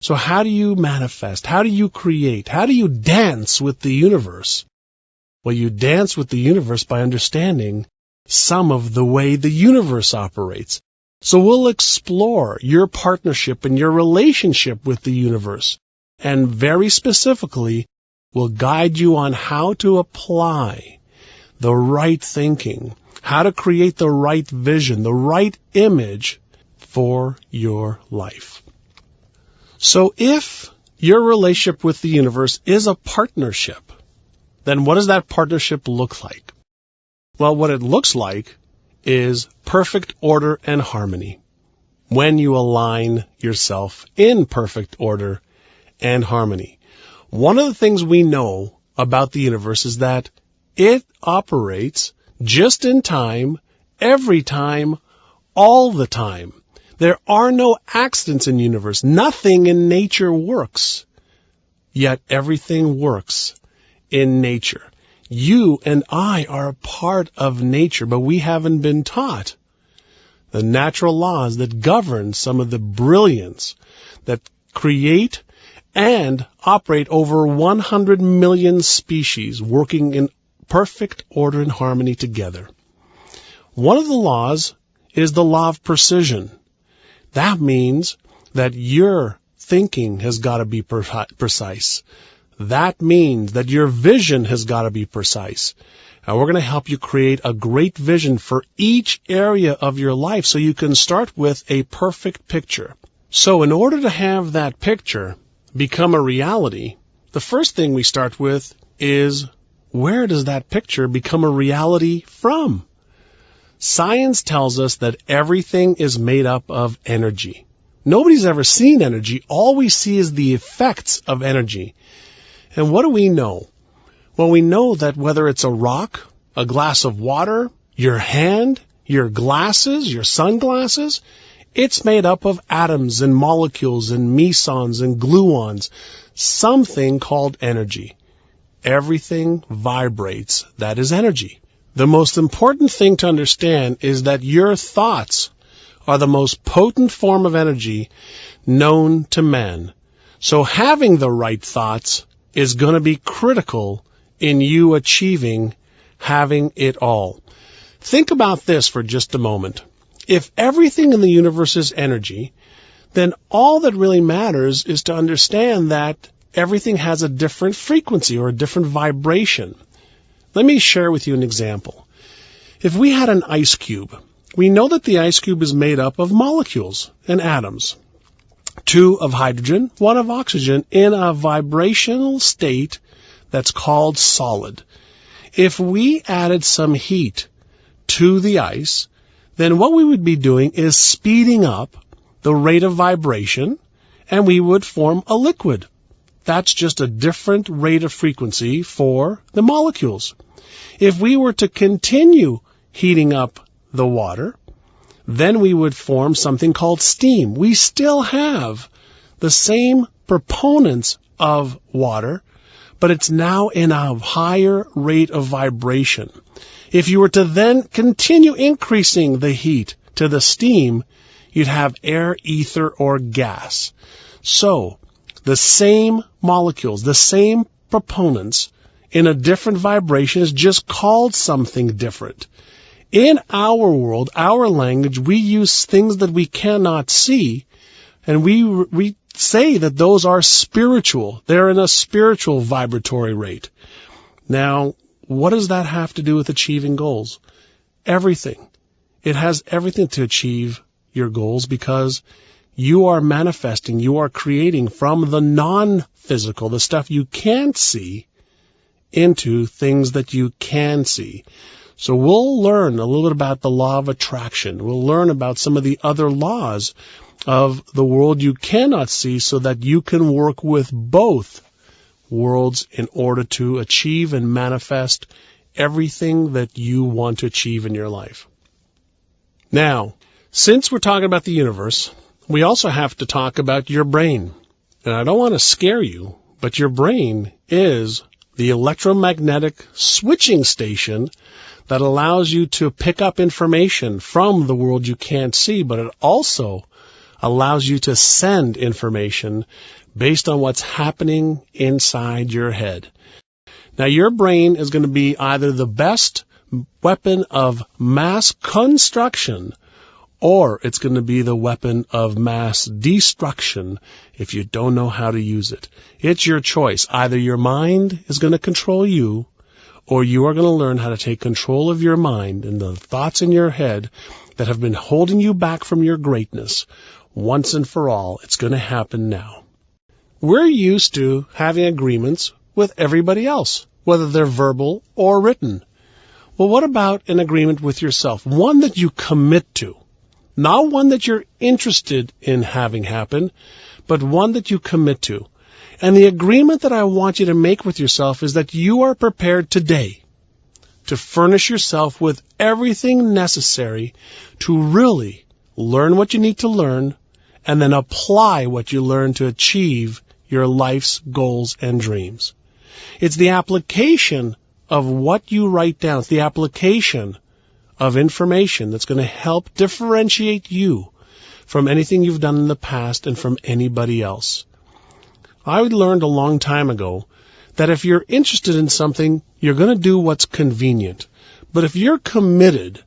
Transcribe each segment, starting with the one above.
So how do you manifest? How do you create? How do you dance with the universe? Well, you dance with the universe by understanding some of the way the universe operates. So we'll explore your partnership and your relationship with the universe. And very specifically, we'll guide you on how to apply the right thinking, how to create the right vision, the right image for your life. So if your relationship with the universe is a partnership, then what does that partnership look like? Well, what it looks like is perfect order and harmony when you align yourself in perfect order and harmony. One of the things we know about the universe is that it operates just in time, every time, all the time. There are no accidents in the universe. Nothing in nature works. Yet everything works in nature. You and I are a part of nature, but we haven't been taught the natural laws that govern some of the brilliance that create and operate over 100 million species working in perfect order and harmony together. One of the laws is the law of precision. That means that your thinking has got to be precise. That means that your vision has got to be precise. And we're going to help you create a great vision for each area of your life so you can start with a perfect picture. So in order to have that picture become a reality, the first thing we start with is, where does that picture become a reality from? Science tells us that everything is made up of energy. Nobody's ever seen energy. All we see is the effects of energy. And what do we know? Well, we know that whether it's a rock, a glass of water, your hand, your glasses, your sunglasses, it's made up of atoms and molecules and mesons and gluons, something called energy. Everything vibrates. That is energy. The most important thing to understand is that your thoughts are the most potent form of energy known to man. So having the right thoughts is going to be critical in you achieving having it all. Think about this for just a moment. If everything in the universe is energy, then all that really matters is to understand that everything has a different frequency or a different vibration. Let me share with you an example. If we had an ice cube, we know that the ice cube is made up of molecules and atoms. 2 of hydrogen, 1 of oxygen in a vibrational state that's called solid. If we added some heat to the ice, then what we would be doing is speeding up the rate of vibration, and we would form a liquid. That's just a different rate of frequency for the molecules. If we were to continue heating up the water, then we would form something called steam. We still have the same proponents of water, but it's now in a higher rate of vibration. If you were to then continue increasing the heat to the steam, you'd have air, ether, or gas. So, the same molecules, the same proponents in a different vibration is just called something different. In our world, our language, we use things that we cannot see, and we say that those are spiritual. They're in a spiritual vibratory rate. Now, what does that have to do with achieving goals? Everything. It has everything to achieve your goals because you are manifesting, you are creating from the non-physical, the stuff you can't see, into things that you can see. So we'll learn a little bit about the law of attraction. We'll learn about some of the other laws of the world you cannot see so that you can work with both worlds in order to achieve and manifest everything that you want to achieve in your life. Now, since we're talking about the universe, we also have to talk about your brain. And I don't want to scare you, but your brain is the electromagnetic switching station that allows you to pick up information from the world you can't see, but it also allows you to send information based on what's happening inside your head. Now, your brain is going to be either the best weapon of mass construction, or it's going to be the weapon of mass destruction if you don't know how to use it. It's your choice. Either your mind is going to control you, or you are going to learn how to take control of your mind and the thoughts in your head that have been holding you back from your greatness once and for all. It's going to happen now. We're used to having agreements with everybody else, whether they're verbal or written. Well, what about an agreement with yourself? One that you commit to. Not one that you're interested in having happen, but one that you commit to. And the agreement that I want you to make with yourself is that you are prepared today to furnish yourself with everything necessary to really learn what you need to learn and then apply what you learn to achieve your life's goals and dreams. It's the application of what you write down. It's the application of information that's going to help differentiate you from anything you've done in the past and from anybody else. I learned a long time ago that if you're interested in something, you're going to do what's convenient. But if you're committed,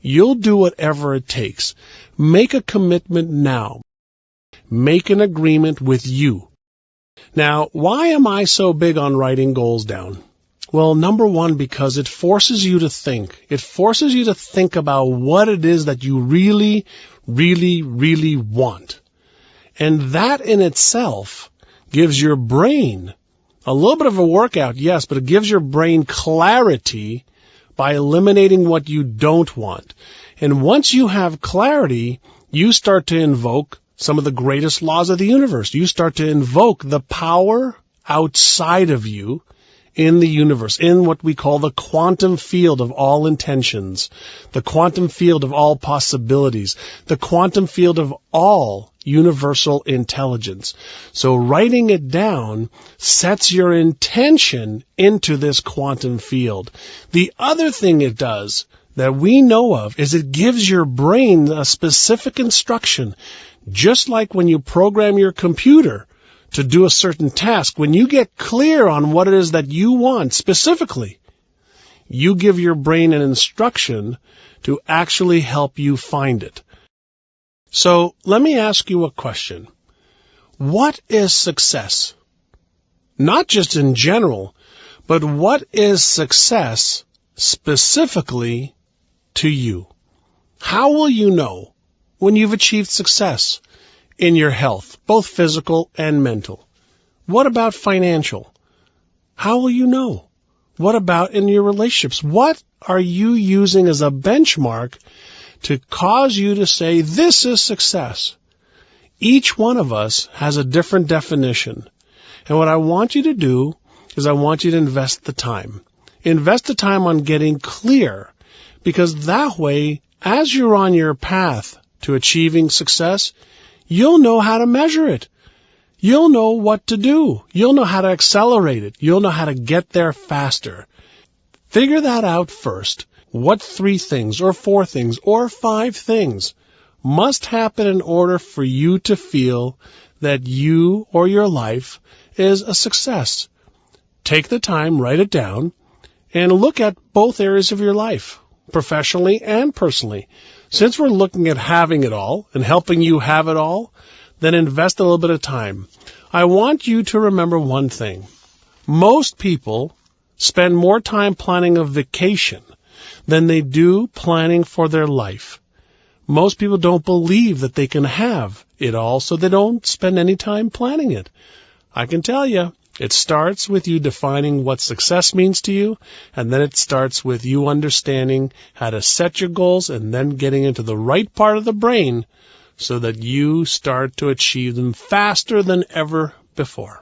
you'll do whatever it takes. Make a commitment now. Make an agreement with you. Now, why am I so big on writing goals down? Well, number one, because it forces you to think. It forces you to think about what it is that you really, really, really want. And that in itself gives your brain a little bit of a workout, yes, but it gives your brain clarity by eliminating what you don't want. And once you have clarity, you start to invoke some of the greatest laws of the universe. You start to invoke the power outside of you in the universe, in what we call the quantum field of all intentions, the quantum field of all possibilities, the quantum field of all universal intelligence. So writing it down sets your intention into this quantum field. The other thing it does that we know of is it gives your brain a specific instruction. Just like when you program your computer to do a certain task, when you get clear on what it is that you want specifically, you give your brain an instruction to actually help you find it. So let me ask you a question. What is success? Not just in general, but what is success specifically to you? How will you know when you've achieved success in your health, both physical and mental? What about financial? How will you know? What about in your relationships? What are you using as a benchmark to cause you to say, this is success? Each one of us has a different definition. And what I want you to do is I want you to invest the time. Invest the time on getting clear, because that way, as you're on your path to achieving success, you'll know how to measure it. You'll know what to do. You'll know how to accelerate it. You'll know how to get there faster. Figure that out first. What 3 things or 4 things or 5 things must happen in order for you to feel that you or your life is a success? Take the time, write it down, and look at both areas of your life, professionally and personally. Since we're looking at having it all and helping you have it all, then invest a little bit of time. I want you to remember one thing. Most people spend more time planning a vacation than they do planning for their life. Most people don't believe that they can have it all, so they don't spend any time planning it. I can tell you, it starts with you defining what success means to you, and then it starts with you understanding how to set your goals and then getting into the right part of the brain so that you start to achieve them faster than ever before.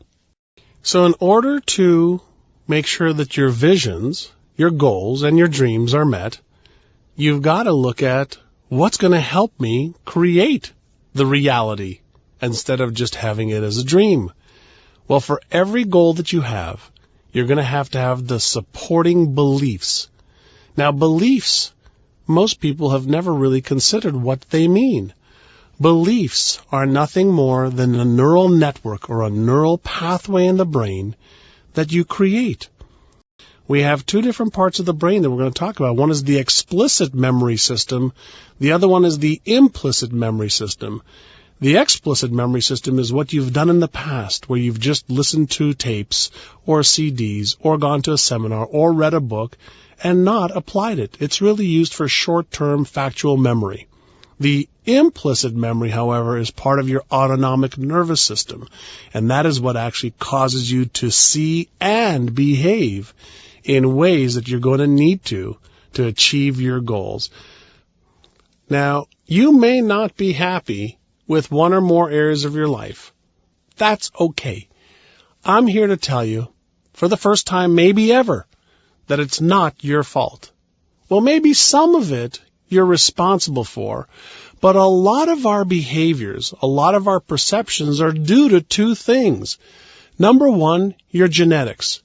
So in order to make sure that your visions, your goals, and your dreams are met, you've got to look at what's going to help me create the reality instead of just having it as a dream. Well, for every goal that you have, you're going to have the supporting beliefs. Now, beliefs, most people have never really considered what they mean. Beliefs are nothing more than a neural network or a neural pathway in the brain that you create. We have two different parts of the brain that we're going to talk about. One is the explicit memory system. The other one is the implicit memory system. The explicit memory system is what you've done in the past, where you've just listened to tapes or CDs or gone to a seminar or read a book and not applied it. It's really used for short-term factual memory. The implicit memory, however, is part of your autonomic nervous system, and that is what actually causes you to see and behave in ways that you're going to need to achieve your goals. Now, you may not be happy with one or more areas of your life. That's okay. I'm here to tell you, for the first time, maybe ever, that it's not your fault. Well, maybe some of it you're responsible for, but a lot of our behaviors, a lot of our perceptions are due to two things. Number one, your genetics.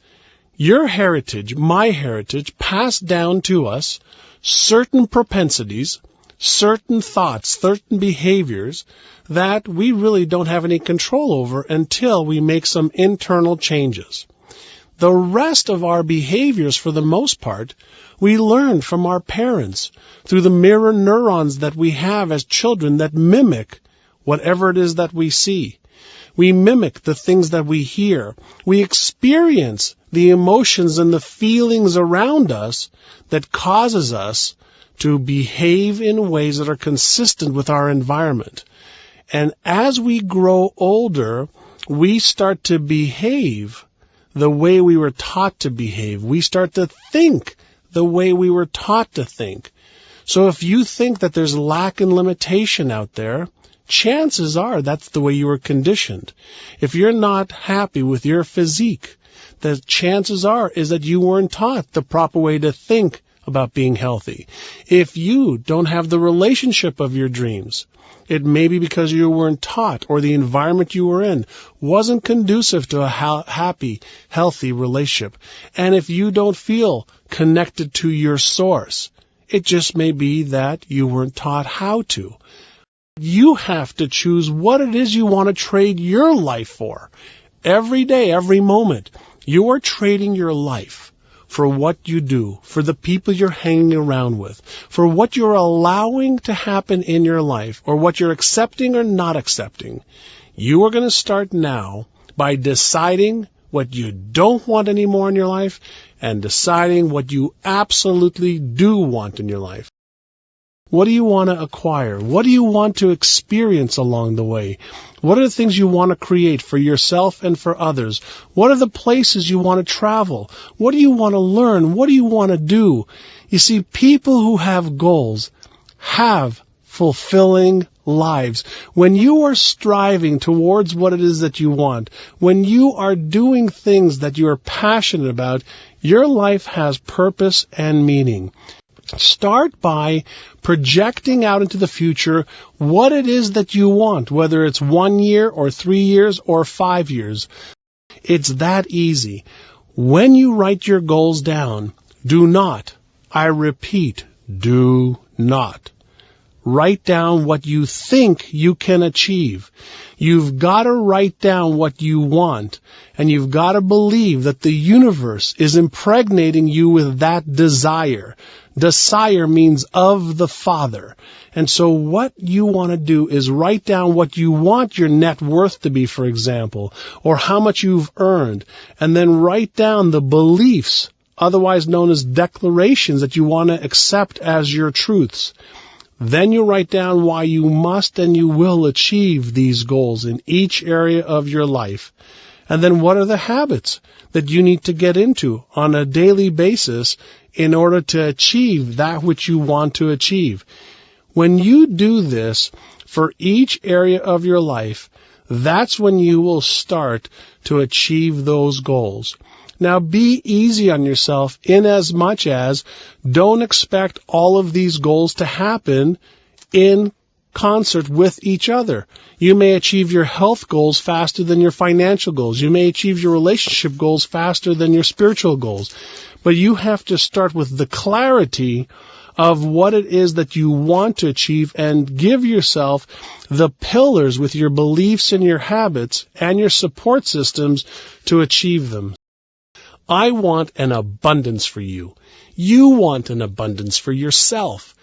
Your heritage, my heritage, passed down to us certain propensities, certain thoughts, certain behaviors that we really don't have any control over until we make some internal changes. The rest of our behaviors, for the most part, we learn from our parents through the mirror neurons that we have as children that mimic whatever it is that we see. We mimic the things that we hear. We experience the emotions and the feelings around us that causes us to behave in ways that are consistent with our environment. And as we grow older, we start to behave the way we were taught to behave. We start to think the way we were taught to think. So if you think that there's lack and limitation out there, chances are that's the way you were conditioned. If you're not happy with your physique, the chances are is that you weren't taught the proper way to think about being healthy. If you don't have the relationship of your dreams, it may be because you weren't taught or the environment you were in wasn't conducive to a happy, healthy relationship. And if you don't feel connected to your source, it just may be that you weren't taught how to. You have to choose what it is you want to trade your life for. Every day, every moment, you are trading your life for what you do, for the people you're hanging around with, for what you're allowing to happen in your life, or what you're accepting or not accepting. You are going to start now by deciding what you don't want anymore in your life and deciding what you absolutely do want in your life. What do you want to acquire? What do you want to experience along the way? What are the things you want to create for yourself and for others? What are the places you want to travel? What do you want to learn? What do you want to do? You see, people who have goals have fulfilling lives. When you are striving towards what it is that you want, when you are doing things that you are passionate about, your life has purpose and meaning. Start by projecting out into the future what it is that you want, whether it's 1 year or 3 years or 5 years. It's that easy. When you write your goals down, do not, I repeat, do not write down what you think you can achieve. You've got to write down what you want, and you've got to believe that the universe is impregnating you with that desire. Desire means of the Father. And so what you want to do is write down what you want your net worth to be, for example, or how much you've earned, and then write down the beliefs, otherwise known as declarations, that you want to accept as your truths. Then you write down why you must and you will achieve these goals in each area of your life. And then what are the habits that you need to get into on a daily basis in order to achieve that which you want to achieve? When you do this for each area of your life, that's when you will start to achieve those goals. Now, be easy on yourself in as much as don't expect all of these goals to happen in concert with each other. You may achieve your health goals faster than your financial goals. You may achieve your relationship goals faster than your spiritual goals. But you have to start with the clarity of what it is that you want to achieve and give yourself the pillars with your beliefs and your habits and your support systems to achieve them. I want an abundance for you. You want an abundance for yourself.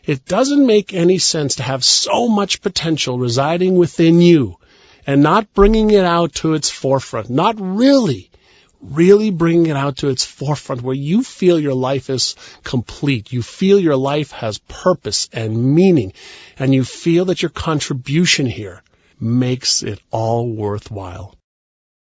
It doesn't make any sense to have so much potential residing within you and not bringing it out to its forefront, not really bringing it out to its forefront where you feel your life is complete. You feel your life has purpose and meaning, and you feel that your contribution here makes it all worthwhile.